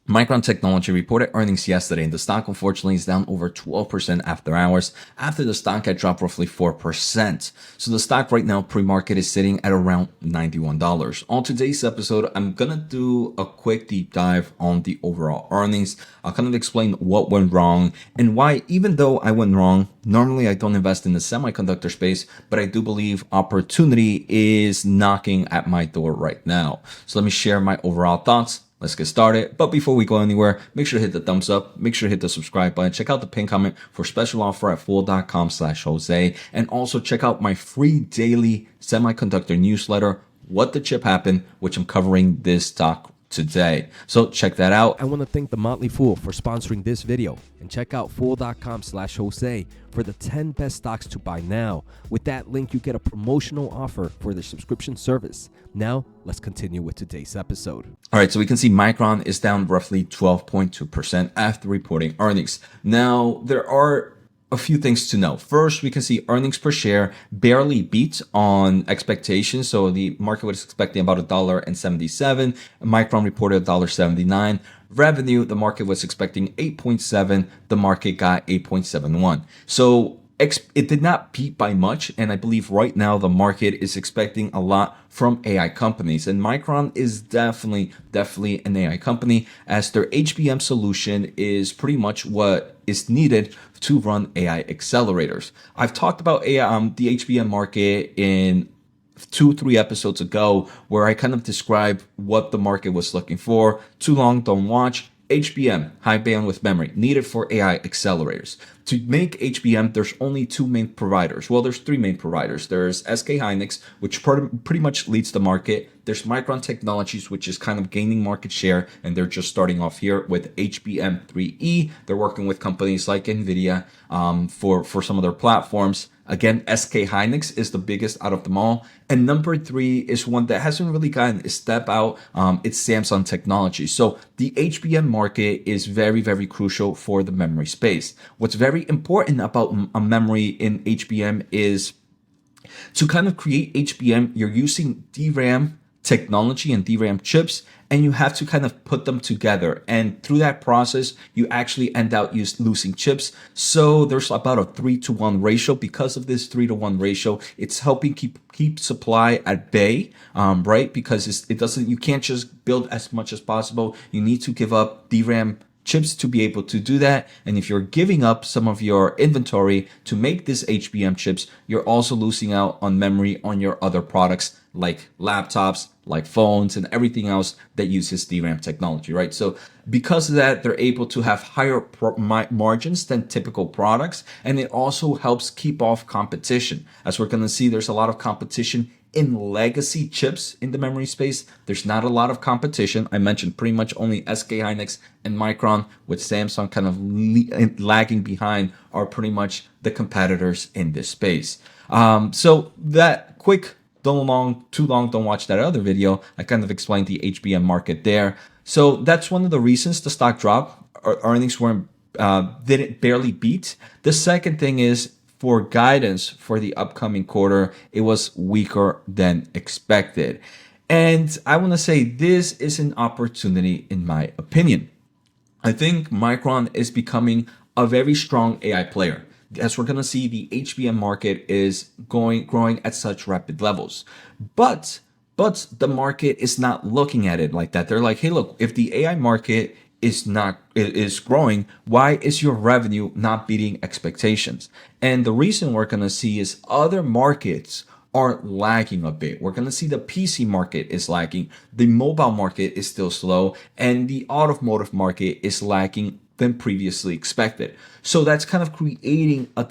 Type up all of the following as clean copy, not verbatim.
Micron Technology reported earnings yesterday, and the stock unfortunately is down over 12% after hours, after the stock had dropped roughly 4%. So the stock right now pre-market is sitting at around $91. On today's episode, I'm gonna do a quick deep dive on the overall earnings. I'll kind of explain what went wrong and why, even though I went wrong, normally I don't invest in the semiconductor space, but I do believe opportunity is knocking at my door right now. So let me share my overall thoughts. Let's get started. But before we go anywhere, make sure to hit the thumbs up, make sure to hit the subscribe button, check out the pinned comment for special offer at fool.com/Jose, and also check out my free daily semiconductor newsletter, What the Chip Happened, which I'm covering this talk today. So check that out. I want to thank the Motley Fool for sponsoring this video, and check out fool.com/Jose for the 10 best stocks to buy now. With that link, you get a promotional offer for the subscription service. Now, let's continue with today's episode. All right, so we can see Micron is down roughly 12.2% after reporting earnings. Now, there are a few things to know. First, we can see earnings per share barely beat on expectations. So the market was expecting about $1.77. Micron reported $1.79. Revenue, the market was expecting 8.7. The market got 8.71. So it did not beat by much, and I believe right now the market is expecting a lot from AI companies, and Micron is definitely an AI company, as their HBM solution is pretty much what is needed to run AI accelerators. I've talked about AI, the HBM market in 2-3 episodes ago, where I kind of described what the market was looking for. Too long, don't watch. HBM, high bandwidth memory, needed for AI accelerators. To make HBM, there's only two main providers. Well, there's three main providers. There's SK Hynix, which pretty much leads the market. There's Micron Technologies, which is kind of gaining market share, and they're just starting off here with HBM3E. They're working with companies like NVDA for some of their platforms. Again, SK Hynix is the biggest out of them all. And number 3 is one that hasn't really gotten a step out. It's Samsung Technology. So the HBM market is very crucial for the memory space. What's very important about a memory in HBM is to kind of create HBM, you're using DRAM technology and DRAM chips, and you have to kind of put them together. And through that process, you actually end out losing chips. So there's about a 3-to-1 ratio. Because of this 3-to-1 ratio, it's helping keep supply at bay, right? Because you can't just build as much as possible. You need to give up DRAM chips to be able to do that. And if you're giving up some of your inventory to make this HBM chips, you're also losing out on memory on your other products like laptops, like phones, and everything else that uses DRAM technology, right? So because of that, they're able to have higher margins than typical products, and it also helps keep off competition. As we're going to see, there's a lot of competition in legacy chips in the memory space. There's not a lot of competition. I mentioned pretty much only SK Hynix and Micron, with Samsung kind of lagging behind, are pretty much the competitors in this space. So that quick, too long, don't watch that other video. I kind of explained the HBM market there. So that's one of the reasons the stock dropped. Earnings didn't barely beat. The second thing is, for guidance for the upcoming quarter, it was weaker than expected. And I want to say this is an opportunity in my opinion. I think Micron is becoming a very strong AI player. As we're going to see, the HBM market is growing at such rapid levels. But the market is not looking at it like that. They're like, hey, look, if the AI market is growing, why is your revenue not beating expectations? And the reason we're going to see is other markets are lagging a bit. We're going to see the PC market is lagging, the mobile market is still slow, and the automotive market is lagging than previously expected. So that's kind of creating a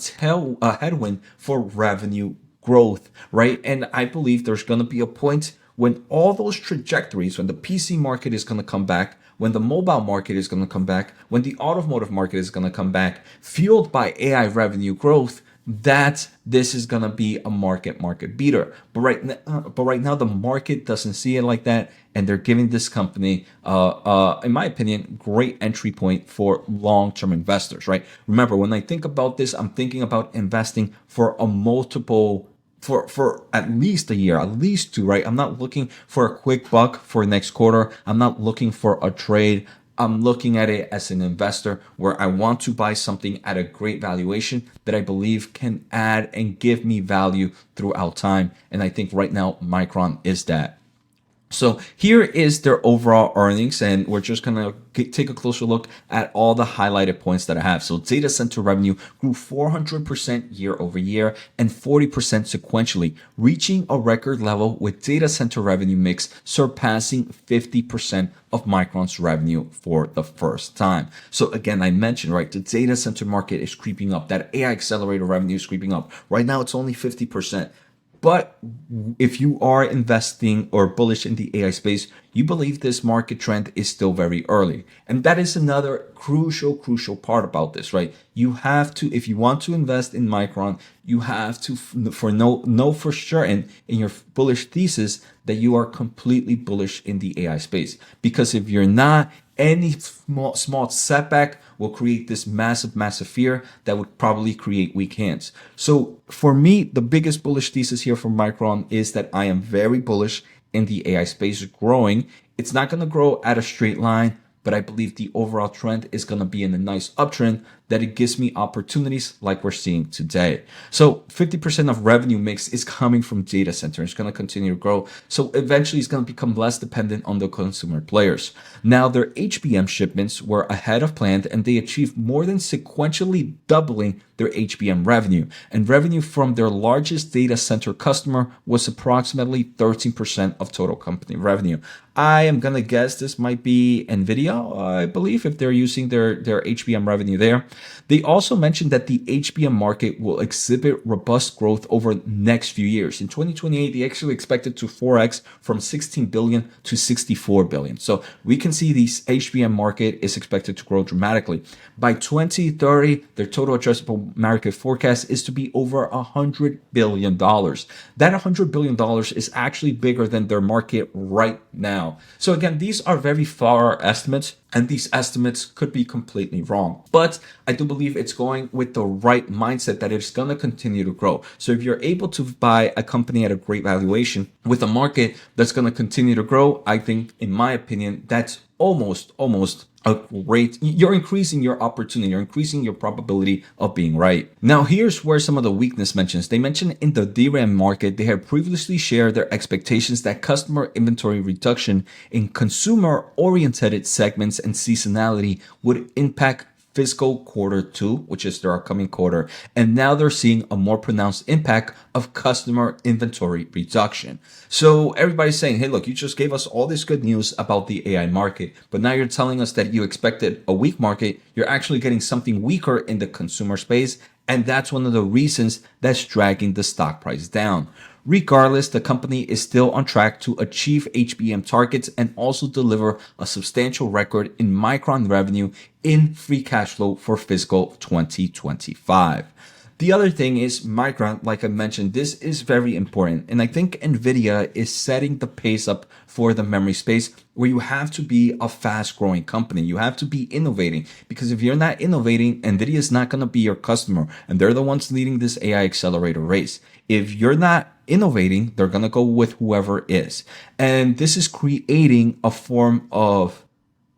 headwind for revenue growth, right? And I believe there's going to be a point when all those trajectories, when the PC market is going to come back, when the mobile market is going to come back, when the automotive market is going to come back, fueled by AI revenue growth, that this is going to be a market beater. But right now the market doesn't see it like that, and they're giving this company, in my opinion, great entry point for long-term investors, right? Remember, when I think about this, I'm thinking about investing for a multiple, for at least a year, at least 2, right? I'm not looking for a quick buck for next quarter. I'm not looking for a trade I'm looking at it as an investor where I want to buy something at a great valuation that I believe can add and give me value throughout time. And I think right now Micron is that. So here is their overall earnings, and we're just going to take a closer look at all the highlighted points that I have. So data center revenue grew 400% year over year and 40% sequentially, reaching a record level with data center revenue mix surpassing 50% of Micron's revenue for the first time. So again, I mentioned, right, the data center market is creeping up. That AI accelerator revenue is creeping up. Right now, it's only 50%. But if you are investing or bullish in the AI space, you believe this market trend is still very early. And that is another crucial part about this, right? You have to, if you want to invest in Micron, you have to know for sure in your bullish thesis that you are completely bullish in the AI space. Because if you're not, any small setback will create this massive fear that would probably create weak hands. So for me, the biggest bullish thesis here for Micron is that I am very bullish in the AI space growing. It's not going to grow at a straight line, but I believe the overall trend is going to be in a nice uptrend that it gives me opportunities like we're seeing today. So 50% of revenue mix is coming from data center. It's going to continue to grow. So eventually it's going to become less dependent on the consumer players. Now their HBM shipments were ahead of plan and they achieved more than sequentially doubling their HBM revenue. And revenue from their largest data center customer was approximately 13% of total company revenue. I am going to guess this might be NVIDIA, I believe, if they're using their HBM revenue there. They also mentioned that the HBM market will exhibit robust growth over the next few years. In 2028, they actually expected to 4x from 16 billion to 64 billion. So we can see the HBM market is expected to grow dramatically. By 2030, their total addressable market forecast is to be over $100 billion. That $100 billion is actually bigger than their market right now. So again, these are very far estimates, and these estimates could be completely wrong. But I do believe it's going with the right mindset that it's going to continue to grow. So if you're able to buy a company at a great valuation with a market that's going to continue to grow, I think, in my opinion, that's almost a great, you're increasing your opportunity, you're increasing your probability of being right. Now, here's where some of the weakness mentions. They mentioned in the DRAM market, they had previously shared their expectations that customer inventory reduction in consumer-oriented segments and seasonality would impact fiscal Q2, which is their upcoming quarter. And now they're seeing a more pronounced impact of customer inventory reduction. So everybody's saying, hey, look, you just gave us all this good news about the AI market, but now you're telling us that you expected a weak market. You're actually getting something weaker in the consumer space. And that's one of the reasons that's dragging the stock price down. Regardless, the company is still on track to achieve HBM targets and also deliver a substantial record in Micron revenue in free cash flow for fiscal 2025. The other thing is Micron, like I mentioned, this is very important. And I think NVIDIA is setting the pace up for the memory space where you have to be a fast growing company. You have to be innovating, because if you're not innovating, NVIDIA is not going to be your customer. And they're the ones leading this AI accelerator race. If you're not innovating, they're going to go with whoever is. And this is creating a form of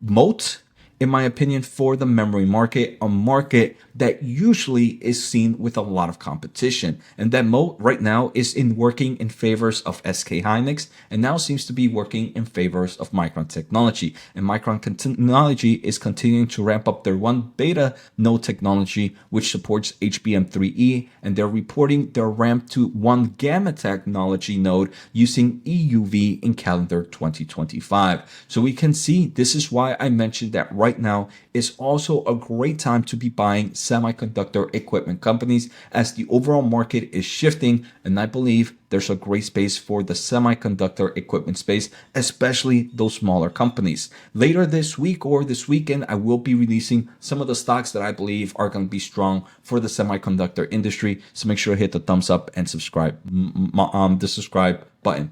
moat, in my opinion, for the memory market, a market that usually is seen with a lot of competition. And that moat right now is working in favors of SK Hynix, and now seems to be working in favors of Micron Technology. And Micron Technology is continuing to ramp up their 1 beta node technology, which supports HBM3E, and they're reporting their ramp to 1 gamma technology node using EUV in calendar 2025. So we can see, this is why I mentioned that right now is also a great time to be buying semiconductor equipment companies, as the overall market is shifting. And I believe there's a great space for the semiconductor equipment space, especially those smaller companies. Later this week or this weekend, I will be releasing some of the stocks that I believe are going to be strong for the semiconductor industry. So make sure to hit the thumbs up and subscribe, the subscribe button.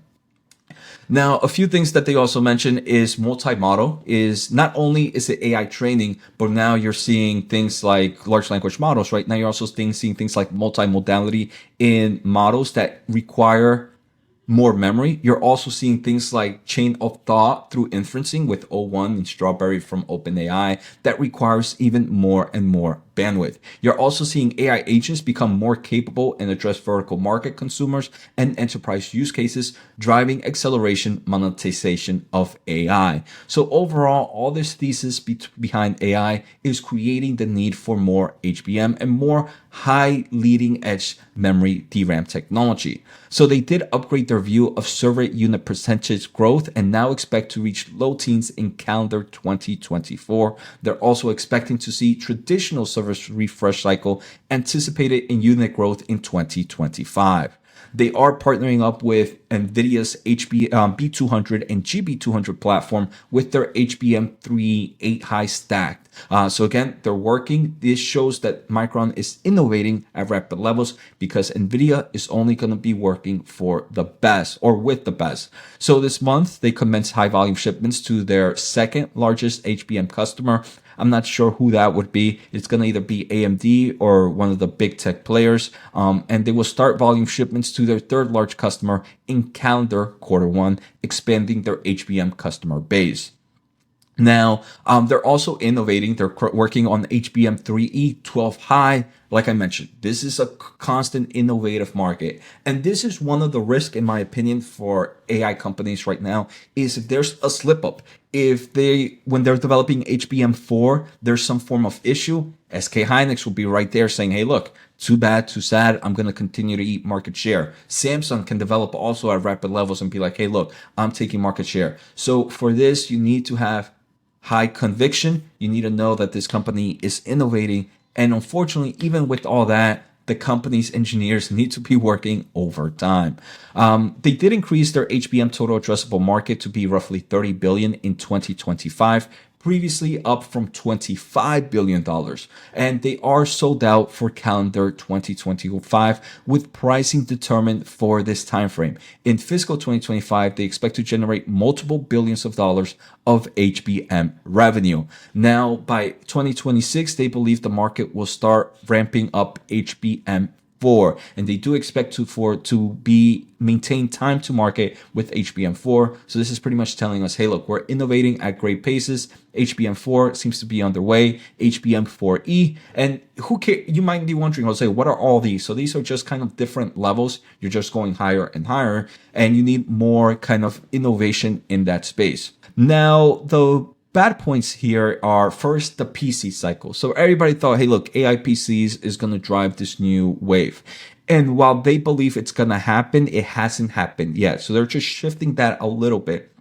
Now, a few things that they also mention is multi-model. Is not only is it AI training, but now you're seeing things like large language models, right? Now you're also seeing things like multimodality in models that require more memory. You're also seeing things like chain of thought through inferencing with O1 and Strawberry from OpenAI that requires even more and more bandwidth. You're also seeing AI agents become more capable and address vertical market consumers and enterprise use cases, driving acceleration monetization of AI. So overall, all this thesis behind AI is creating the need for more HBM and more high leading edge memory DRAM technology. So they did upgrade their view of server unit percentage growth and now expect to reach low teens in calendar 2024. They're also expecting to see traditional server refresh cycle anticipated in unit growth in 2025. They are partnering up with NVIDIA's B200 and GB200 platform with their HBM3 8 high stacked. So again, they're working. This shows that Micron is innovating at rapid levels because NVIDIA is only going to be working for the best or with the best. So this month, they commenced high volume shipments to their second largest HBM customer. I'm not sure who that would be. It's going to either be AMD or one of the big tech players. And they will start volume shipments to their third large customer in calendar Q1, expanding their HBM customer base. Now, they're also innovating. They're working on HBM3E 12 high. Like I mentioned, this is a constant innovative market. And this is one of the risks, in my opinion, for AI companies right now, is if there's a slip up, when they're developing HBM4, there's some form of issue, SK Hynix will be right there saying, hey, look, too bad, too sad. I'm going to continue to eat market share. Samsung can develop also at rapid levels and be like, hey, look, I'm taking market share. So for this, you need to have high conviction. You need to know that this company is innovating. And unfortunately, even with all that, the company's engineers need to be working overtime. They did increase their HBM total addressable market to be roughly $30 billion in 2025, previously up from $25 billion. And they are sold out for calendar 2025 with pricing determined for this timeframe. In fiscal 2025, they expect to generate multiple billions of dollars of HBM revenue. Now, by 2026, they believe the market will start ramping up HBM4, and they do expect to be maintain time to market with HBM4. So this is pretty much telling us, hey, look, we're innovating at great paces. HBM4 seems to be underway, HBM4E, and who cares? You might be wondering, Jose, what are all these? So these are just kind of different levels. You're just going higher and higher, and you need more kind of innovation in that space. Now, the bad points here are first the PC cycle. So everybody thought, hey, look, AI PCs is going to drive this new wave. And while they believe it's going to happen, it hasn't happened yet. So they're just shifting that a little bit.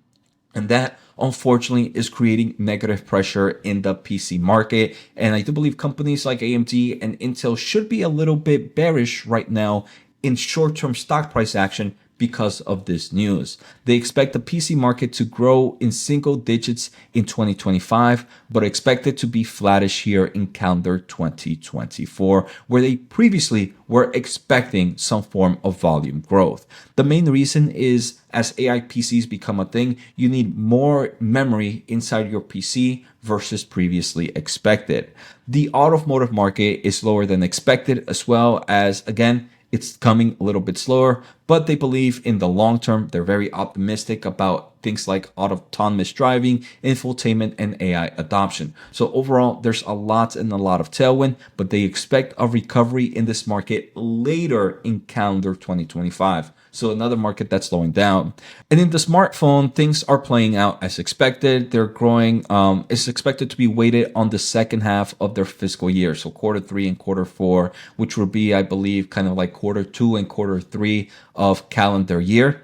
And that, unfortunately, is creating negative pressure in the PC market. And I do believe companies like AMD and Intel should be a little bit bearish right now in short-term stock price action because of this news. They expect the PC market to grow in single digits in 2025, but expect it to be flattish here in calendar 2024, where they previously were expecting some form of volume growth. The main reason is as AI PCs become a thing, you need more memory inside your PC versus previously expected. The automotive market is lower than expected, as well as, again, it's coming a little bit slower, but they believe in the long term. They're very optimistic about things like autonomous driving, infotainment, and AI adoption. So overall, there's a lot of tailwind, but they expect a recovery in this market later in calendar 2025. So another market that's slowing down. And in the smartphone, things are playing out as expected. They're growing. It's expected to be weighted on the second half of their fiscal year. So Q3 and Q4, which will be, I believe, kind of like Q2 and Q3 of calendar year.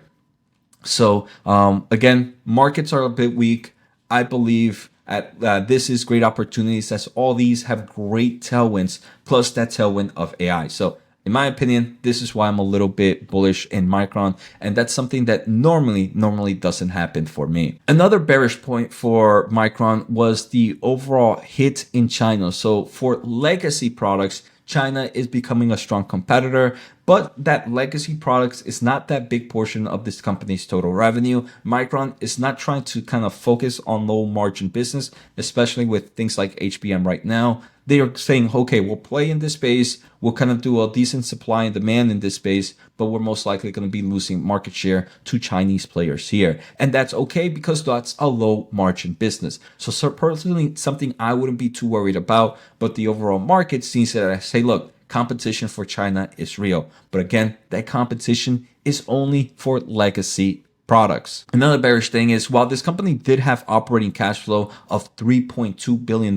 So again, markets are a bit weak. I believe this is great opportunities as all these have great tailwinds, plus that tailwind of AI. So in my opinion, this is why I'm a little bit bullish in Micron, and that's something that normally doesn't happen for me. Another bearish point for Micron was the overall hit in China. So for legacy products, China is becoming a strong competitor. but that legacy products is not that big portion of this company's total revenue. Micron is not trying to kind of focus on low margin business, especially with things like HBM right now. They are saying, okay, we'll play in this space. We'll kind of do a decent supply and demand in this space, but we're most likely going to be losing market share to Chinese players here. And that's okay because that's a low margin business. So personally, something I wouldn't be too worried about, but the overall market sees that I say, look, competition for China is real. But again, that competition is only for legacy products. Another bearish thing is while this company did have operating cash flow of $3.2 billion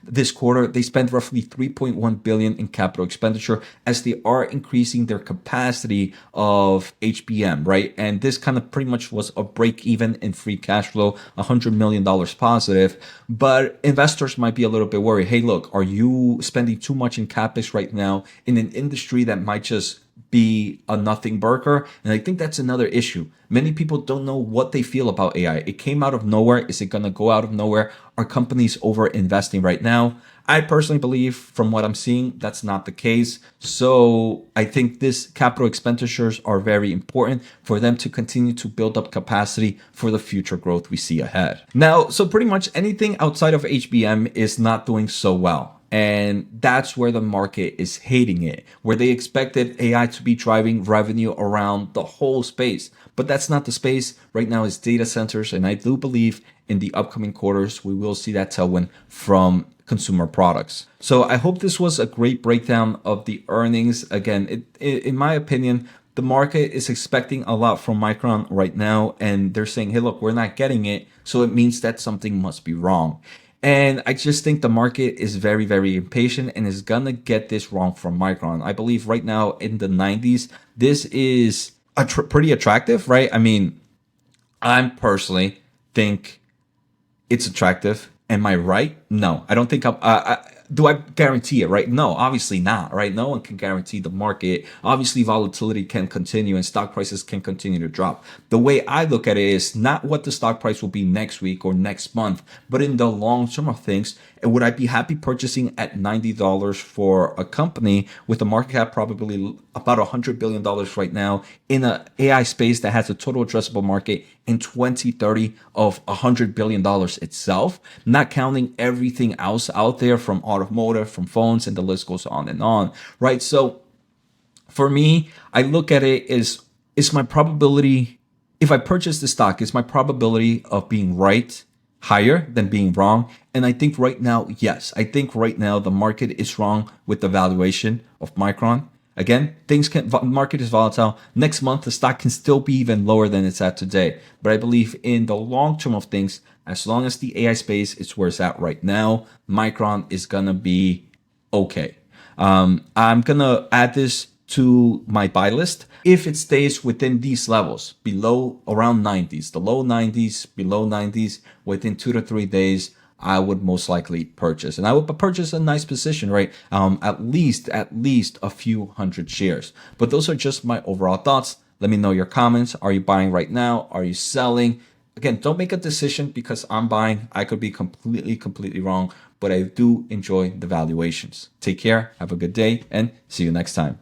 this quarter, they spent roughly $3.1 billion in capital expenditure as they are increasing their capacity of HBM, right? And this kind of pretty much was a break even in free cash flow, $100 million positive. But investors might be a little bit worried. Hey, look, are you spending too much in CapEx right now in an industry that might just be a nothing burger? And I think that's another issue. Many people don't know what they feel about AI. It came out of nowhere. Is it going to go out of nowhere? Are companies over investing right now? I personally believe from what I'm seeing, that's not the case. So I think this capital expenditures are very important for them to continue to build up capacity for the future growth we see ahead. Now, so pretty much anything outside of HBM is not doing so well. And that's where the market is hating it, where they expected AI to be driving revenue around the whole space. But that's not the space. Right now is data centers. And I do believe in the upcoming quarters, we will see that tailwind from consumer products. So I hope this was a great breakdown of the earnings. Again, in my opinion, the market is expecting a lot from Micron right now. And they're saying, hey, look, we're not getting it. So it means that something must be wrong. And I just think the market is very, very impatient and is going to get this wrong from Micron. I believe right now in the 90s, this is pretty attractive, right? I mean, I personally think it's attractive. Am I right? No, I don't think do I guarantee it, right? No, obviously not, right? No one can guarantee the market. Obviously, volatility can continue and stock prices can continue to drop. The way I look at it is not what the stock price will be next week or next month, but in the long term of things, would I be happy purchasing at $90 for a company with a market cap probably about $100 billion right now in an AI space that has a total addressable market in 2030 of $100 billion itself, not counting everything else out there from automotive, from phones, and the list goes on, right? So for me, I look at it as, is my probability, if I purchase the stock, is my probability of being right higher than being wrong? And I think right now, yes. I think right now the market is wrong with the valuation of Micron. Again, market is volatile. Next month, the stock can still be even lower than it's at today. But I believe in the long term of things, as long as the AI space is where it's at right now, Micron is going to be okay. I'm going to add this to my buy list. If it stays within these levels, below around 90s, the low 90s, below 90s, within 2 to 3 days, I would most likely purchase. And I would purchase a nice position, right? At least a few hundred shares. But those are just my overall thoughts. Let me know your comments. Are you buying right now? Are you selling? Again, don't make a decision because I'm buying. I could be completely wrong, but I do enjoy the valuations. Take care. Have a good day and see you next time.